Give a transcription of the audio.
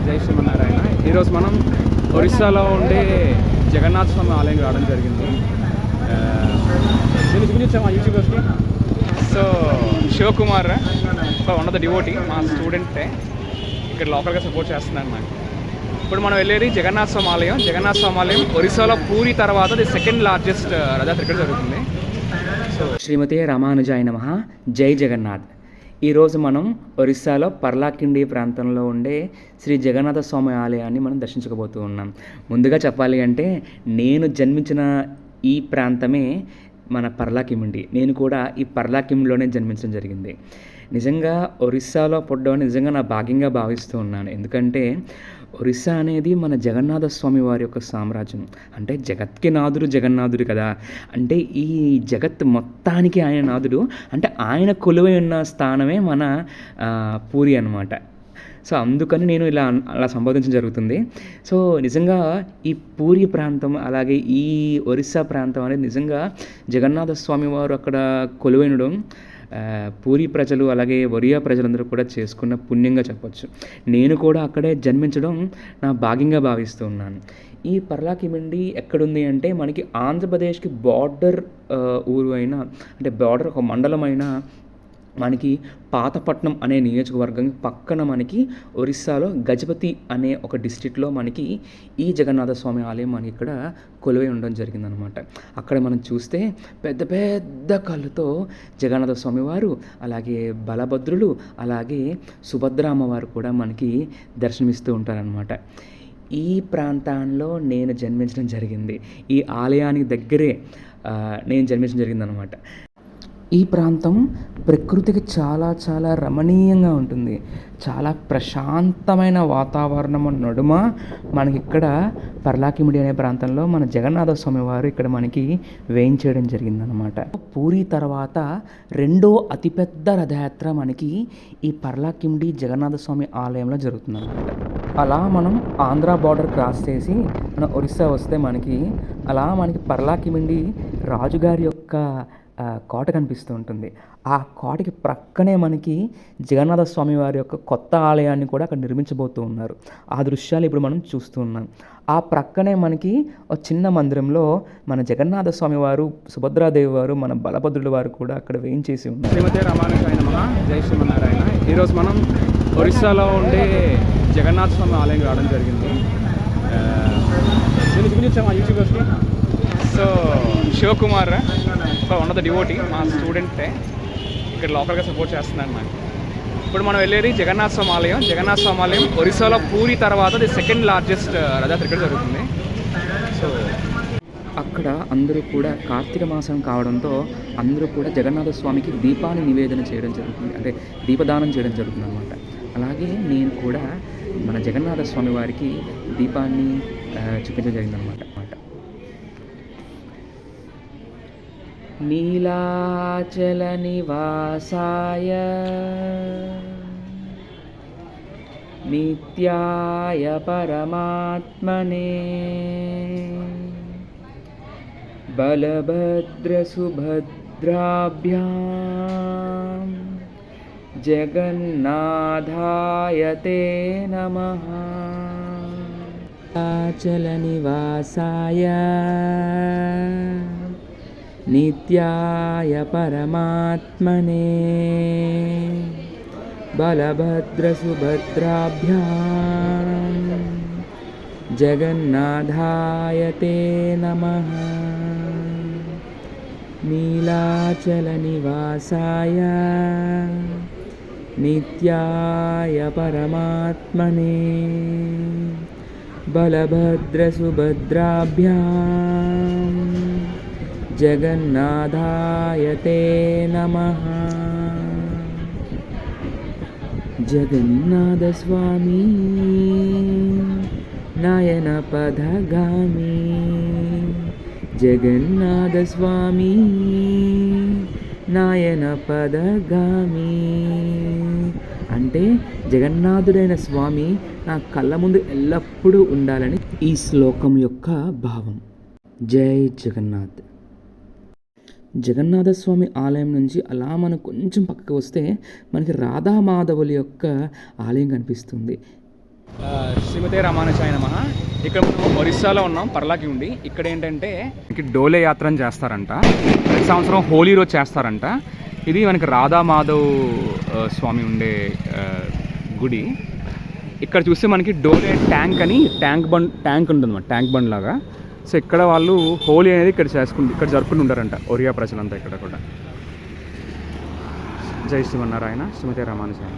జై శ్రీమన్నారాయణ. ఈరోజు మనం ఒరిస్సాలో ఉండే జగన్నాథ స్వామి ఆలయం రావడం జరిగింది. దీన్ని చూపించాము యూట్యూబర్స్కి. So Shivakumar one of the devotee, మా స్టూడెంటే ఇక్కడ లోకల్గా సపోర్ట్ చేస్తున్నాను నాకు. ఇప్పుడు మనం వెళ్ళేది జగన్నాథ స్వామి ఆలయం. జగన్నాథ స్వామి ఆలయం ఒరిస్సాలో పూరి తర్వాత ది సెకండ్ లార్జెస్ట్ రథయాత్ర ఇక్కడ జరుగుతుంది. సో శ్రీమతే రామానుజాయ నమః. జై జగన్నాథ్. ఈరోజు మనం ఒరిస్సాలో పర్లాకిండి ప్రాంతంలో ఉండే శ్రీ జగన్నాథ స్వామి ఆలయాన్ని మనం దర్శించకపోతూ ఉన్నాం. ముందుగా చెప్పాలి అంటే నేను జన్మించిన ఈ ప్రాంతమే మన పర్లాకిమిండి. నేను కూడా ఈ పర్లాకిమిడిలోనే జన్మించడం జరిగింది. నిజంగా ఒరిస్సాలో పుట్టడం నిజంగా నా భాగ్యంగా భావిస్తూ ఉన్నాను. ఎందుకంటే ఒరిస్సా అనేది మన జగన్నాథ స్వామి వారి యొక్క సామ్రాజ్యం. అంటే జగత్కి నాథుడు జగన్నాథుడు కదా. అంటే ఈ జగత్ మొత్తానికి ఆయన నాథుడు. అంటే ఆయన కొలువై ఉన్న స్థానమే మన పూరి అన్నమాట. సో అందుకని నేను అలా సంబోధించడం జరుగుతుంది. సో నిజంగా ఈ పూరి ప్రాంతం అలాగే ఈ ఒరిస్సా ప్రాంతం అనేది నిజంగా జగన్నాథ స్వామి వారు అక్కడ కొలువైనడం పూరి ప్రజలు అలాగే ఒరియా ప్రజలందరూ కూడా చేసుకున్న పుణ్యంగా చెప్పొచ్చు. నేను కూడా అక్కడే జన్మించడం నా భాగ్యంగా భావిస్తూ ఉన్నాను. ఈ పర్లాకిమిండి ఎక్కడుంది అంటే మనకి ఆంధ్రప్రదేశ్కి బార్డర్ ఊరు అయినా, అంటే బార్డర్ ఒక మండలమైన మనకి పాతపట్నం అనే నియోజకవర్గం పక్కన మనకి ఒరిస్సాలో గజపతి అనే ఒక డిస్ట్రిక్ట్లో మనకి ఈ జగన్నాథ స్వామి ఆలయం మనకి ఇక్కడ కొలువై ఉండడం జరిగిందనమాట. అక్కడ మనం చూస్తే పెద్ద పెద్ద కళ్ళతో జగన్నాథ స్వామి వారు అలాగే బలభద్రులు అలాగే సుభద్ర అమ్మవారు కూడా మనకి దర్శనమిస్తూ ఉంటారనమాట. ఈ ప్రాంతంలో నేను జన్మించడం జరిగింది. ఈ ఆలయానికి దగ్గరే నేను జన్మించడం జరిగిందనమాట. ఈ ప్రాంతం ప్రకృతికి చాలా చాలా రమణీయంగా ఉంటుంది. చాలా ప్రశాంతమైన వాతావరణం నడుమ మనకి ఇక్కడ పర్లాకిమిడి అనే ప్రాంతంలో మన జగన్నాథ స్వామి వారు ఇక్కడ మనకి వేయించేయడం జరిగిందనమాట. పూరి తర్వాత రెండో అతిపెద్ద రథయాత్ర మనకి ఈ పర్లాకిమిడి జగన్నాథ స్వామి ఆలయంలో జరుగుతుందన్నమాట. అలా మనం ఆంధ్ర బార్డర్ క్రాస్ చేసి మన ఒరిస్సా వస్తే మనకి పర్లాకిమిడి రాజుగారి యొక్క కోట కనిపిస్తూ ఉంటుంది. ఆ కోటకి ప్రక్కనే మనకి జగన్నాథ స్వామి వారి యొక్క కొత్త ఆలయాన్ని కూడా అక్కడ నిర్మించబోతూ ఉన్నారు. ఆ దృశ్యాలు ఇప్పుడు మనం చూస్తూ ఉన్నాం. ఆ ప్రక్కనే మనకి ఒక చిన్న మందిరంలో మన జగన్నాథ స్వామి వారు, సుభద్రాదేవి వారు, మన బలభద్రుల వారు కూడా అక్కడ వేయించేసి ఉన్నారు. శ్రీమతే రామానుజాయ నమః. జై శ్రీమన్నారాయణ. ఈరోజు మనం ఒరిస్సాలో ఉండే జగన్నాథ స్వామి ఆలయం రావడం జరిగింది. దీన్ని చూపించాము యూట్యూబర్స్కి. So Shivakumar one of the devotee, మా స్టూడెంటే ఇక్కడ లోకల్గా సపోర్ట్ చేస్తున్నాను నాకు. ఇప్పుడు మనం వెళ్ళేది జగన్నాథ స్వామి ఆలయం. జగన్నాథ స్వామి ఆలయం ఒరిస్సాలో పూరి తర్వాత ది సెకండ్ లార్జెస్ట్ రథయాత్ర ఇక్కడ జరుగుతుంది. సో అక్కడ అందరూ కూడా కార్తీక మాసం కావడంతో అందరూ కూడా జగన్నాథ స్వామికి దీపాన్ని నివేదన చేయడం జరుగుతుంది, అంటే దీపదానం చేయడం జరుగుతుంది అన్నమాట. అలాగే నేను కూడా మన జగన్నాథ స్వామి వారికి దీపాన్ని చూపించడం జరిగిందనమాట. నీలాచల నివాసాయ నిత్యాయ పరమాత్మనే బలభద్ర సుభద్రాభ్యాం జగన్నాథాయ తే నమః. నీలాచల నివాసాయ నిత్యాయ పరమాత్మనే బలభద్ర సుభద్రాభ్యాం జగన్నాథాయ తే నమః. నీలాచల నివాసాయ నిత్యాయ పరమాత్మనే బలభద్ర సుభద్రాభ్యాం జగన్నాథాయ తే నమః. జగన్నాథ స్వామి నయన పదగామి, జగన్నాథ స్వామి నయన పదగామి. అంటే జగన్నాథుడైన స్వామి నా కళ్ళ ముందు ఎల్లప్పుడూ ఉండాలని ఈ శ్లోకం యొక్క భావం. జై జగన్నాథ్. జగన్నాథస్వామి ఆలయం నుంచి అలా మనం కొంచెం పక్కకు వస్తే మనకి రాధామాధవుల యొక్క ఆలయం కనిపిస్తుంది. శ్రీమతే రామానుజాయ నమః. ఇక్కడ మనం ఒరిస్సాలో ఉన్నాం, పర్లాకి ఉండి. ఇక్కడ ఏంటంటే మనకి డోలే యాత్ర అని చేస్తారంట, ప్రతి సంవత్సరం హోలీ రోజు చేస్తారంట. ఇది మనకి రాధా మాధవ్ స్వామి ఉండే గుడి. ఇక్కడ చూస్తే మనకి డోలే ట్యాంక్ అని ట్యాంక్ ఉంటుంది అన్నమాట, ట్యాంక్ బండ్ లాగా. సో ఇక్కడ వాళ్ళు హోలీ అనేది ఇక్కడ జరుపుకుంటూ ఉంటారంట ఒరియా ప్రజలంతా ఇక్కడ కూడా. జై శ్రీమన్నారాయణ. శ్రీమతే రామానుజాయ.